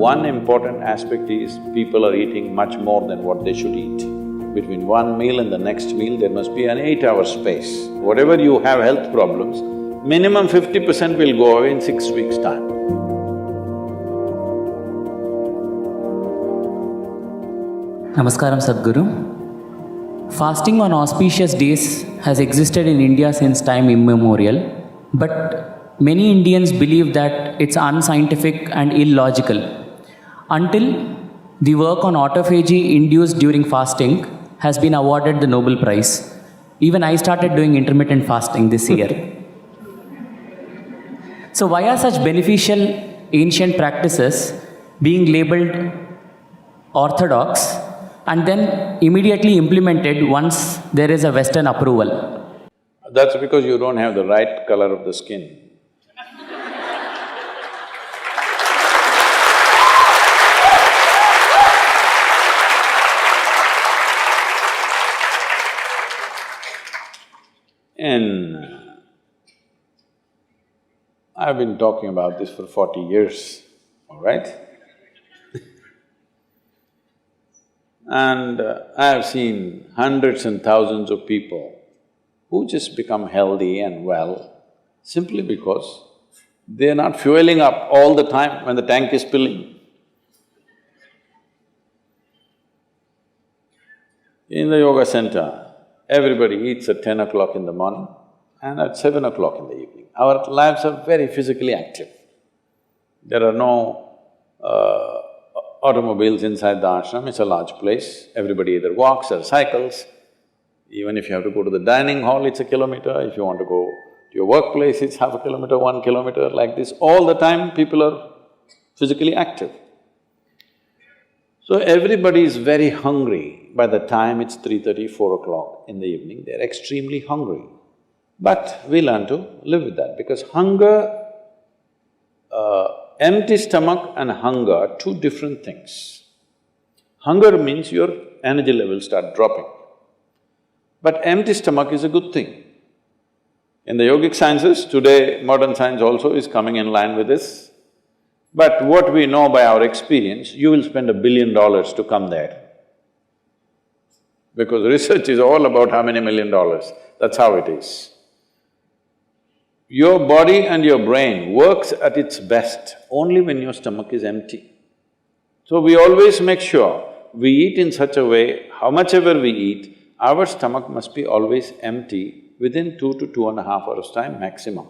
One important aspect is people are eating much more than what they should eat. Between one meal and the next meal, there must be an 8-hour space. Whatever you have health problems, minimum 50% will go away in 6 weeks' time. Namaskaram Sadhguru. Fasting on auspicious days has existed in India since time immemorial, but many Indians believe that it's unscientific and illogical. Until the work on autophagy induced during fasting has been awarded the Nobel Prize. Even I started doing intermittent fasting this year. So why are such beneficial ancient practices being labeled orthodox and then immediately implemented once there is a Western approval? That's because you don't have the right color of the skin. I've been talking about this for 40 years, all right? And I have seen hundreds and thousands of people who just become healthy and well simply because they're not fueling up all the time when the tank is filling. In the yoga center, everybody eats at 10 o'clock in the morning and at 7 o'clock in the evening. Our lives are very physically active. There are no automobiles inside the ashram, it's a large place. Everybody either walks or cycles. Even if you have to go to the dining hall, it's a kilometer. If you want to go to your workplace, it's half a kilometer, 1 kilometer, like this. All the time, people are physically active. So everybody is very hungry. By the time it's 3:30, 4 o'clock in the evening, they're extremely hungry. But we learn to live with that because hunger, empty stomach and hunger are two different things. Hunger means your energy levels start dropping. But empty stomach is a good thing. In the yogic sciences, today modern science also is coming in line with this. But what we know by our experience, you will spend $1 billion to come there. Because research is all about how many $1 million, that's how it is. Your body and your brain works at its best only when your stomach is empty. So we always make sure we eat in such a way, how much ever we eat, our stomach must be always empty within 2 to 2.5 hours' time maximum.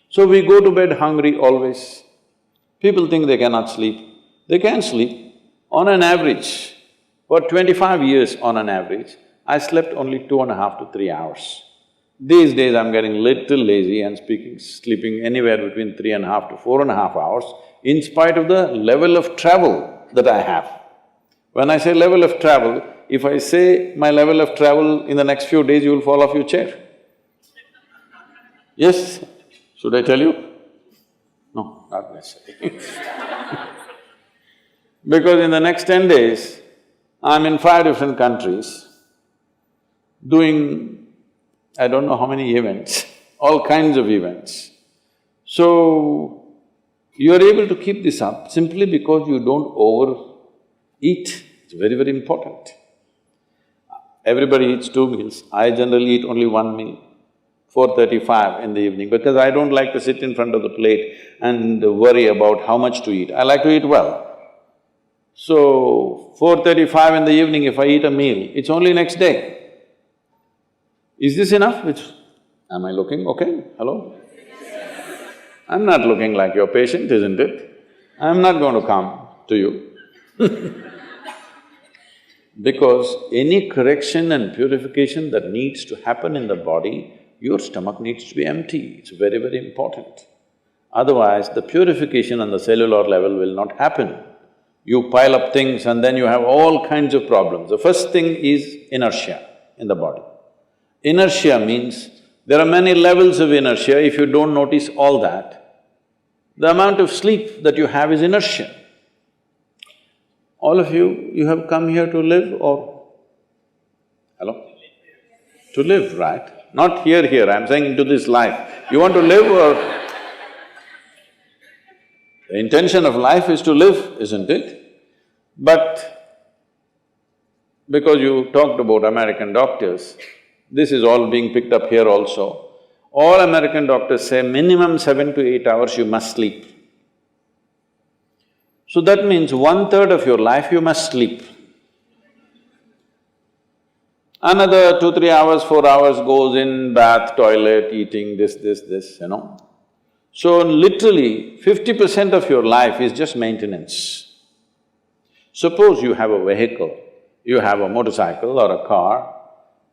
So we go to bed hungry always. People think they cannot sleep. They can sleep. On an average, for 25 years on an average, I slept only 2.5 to 3 hours. These days I'm getting little lazy and sleeping anywhere between 3.5 to 4.5 hours in spite of the level of travel that I have. When I say level of travel, if I say my level of travel in the next few days, you will fall off your chair. Yes? Should I tell you? No, not necessarily. Because in the next 10 days, I'm in 5 different countries doing I don't know how many events, all kinds of events. So, you're able to keep this up simply because you don't overeat. It's very, very important. Everybody eats 2 meals. I generally eat only 1 meal, 4:35 in the evening, because I don't like to sit in front of the plate and worry about how much to eat. I like to eat well. So, 4:35 in the evening, if I eat a meal, it's only next day. Is this enough? Am I looking okay? Hello? I'm not looking like your patient, isn't it? I'm not going to come to you because any correction and purification that needs to happen in the body, your stomach needs to be empty. It's very, very important. Otherwise, the purification on the cellular level will not happen. You pile up things and then you have all kinds of problems. The first thing is inertia in the body. Inertia means there are many levels of inertia. If you don't notice all that, the amount of sleep that you have is inertia. All of you have come here to live or… Hello? To live, right? Not here, I'm saying into this life. You want to live or… The intention of life is to live, isn't it? But because you talked about American doctors, this is all being picked up here also. All American doctors say minimum 7 to 8 hours you must sleep. So that means 1/3 of your life you must sleep. Another 2, 3 hours, 4 hours goes in bath, toilet, eating, this, So literally 50% of your life is just maintenance. Suppose you have a vehicle, you have a motorcycle or a car,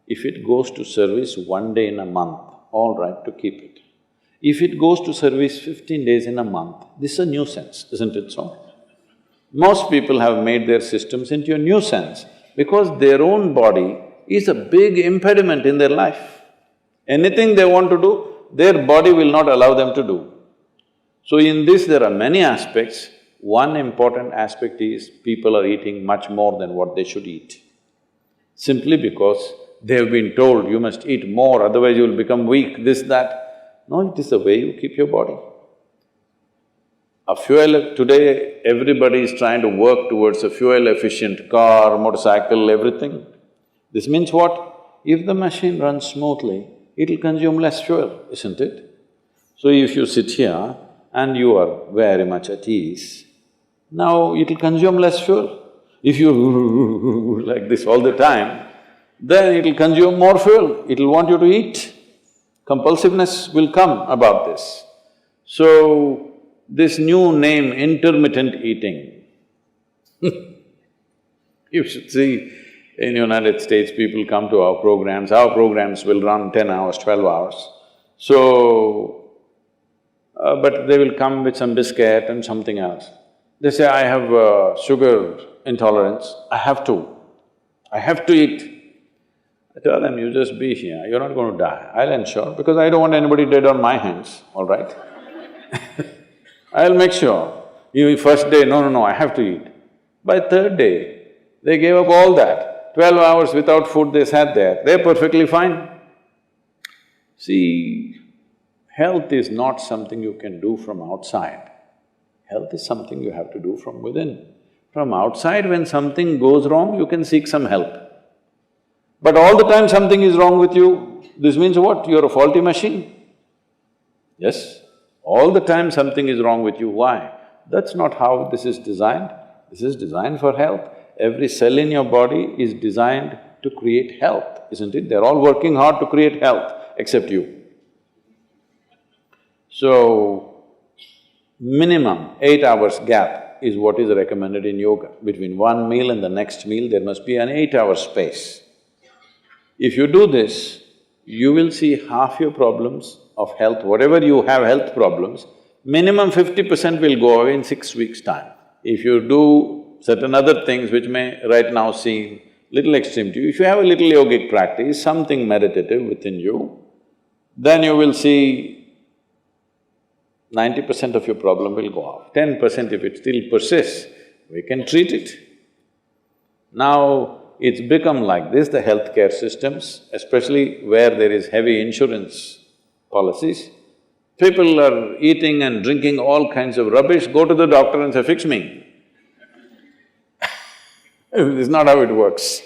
if it goes to service 1 day in a month, all right to keep it. If it goes to service 15 days in a month, this is a nuisance, isn't it so? Most people have made their systems into a nuisance because their own body is a big impediment in their life. Anything they want to do, their body will not allow them to do. So in this there are many aspects. One important aspect is people are eating much more than what they should eat. Simply because they have been told, you must eat more, otherwise you will become weak, this, that. No, it is the way you keep your body. Today everybody is trying to work towards a fuel-efficient car, motorcycle, everything. This means what? If the machine runs smoothly, it'll consume less fuel, isn't it? So if you sit here and you are very much at ease, now it'll consume less fuel. If you like this all the time, then it'll consume more fuel, it'll want you to eat. Compulsiveness will come about this. So, this new name, intermittent eating, you should see, in United States, people come to our programs will run 10 hours, 12 hours. So, but they will come with some biscuit and something else. They say, I have sugar intolerance, I have to eat. I tell them, you just be here, you're not going to die, I'll ensure, because I don't want anybody dead on my hands, all right? I'll make sure. You first day, no, I have to eat. By third day, they gave up all that. 12 hours without food they sat there, they're perfectly fine. See, health is not something you can do from outside. Health is something you have to do from within. From outside, when something goes wrong, you can seek some help. But all the time something is wrong with you, this means what? You're a faulty machine. Yes? All the time something is wrong with you, why? That's not how this is designed. This is designed for health. Every cell in your body is designed to create health, isn't it? They're all working hard to create health, except you. So, minimum 8 hours gap is what is recommended in yoga. Between one meal and the next meal, there must be an 8-hour space. If you do this, you will see half your problems of health, whatever you have health problems, minimum 50% will go away in 6 weeks' time. If you do certain other things which may right now seem little extreme to you, if you have a little yogic practice, something meditative within you, then you will see 90% of your problem will go off. 10% if it still persists, we can treat it. Now, it's become like this, the healthcare systems, especially where there is heavy insurance policies. People are eating and drinking all kinds of rubbish, go to the doctor and say, fix me. This is not how it works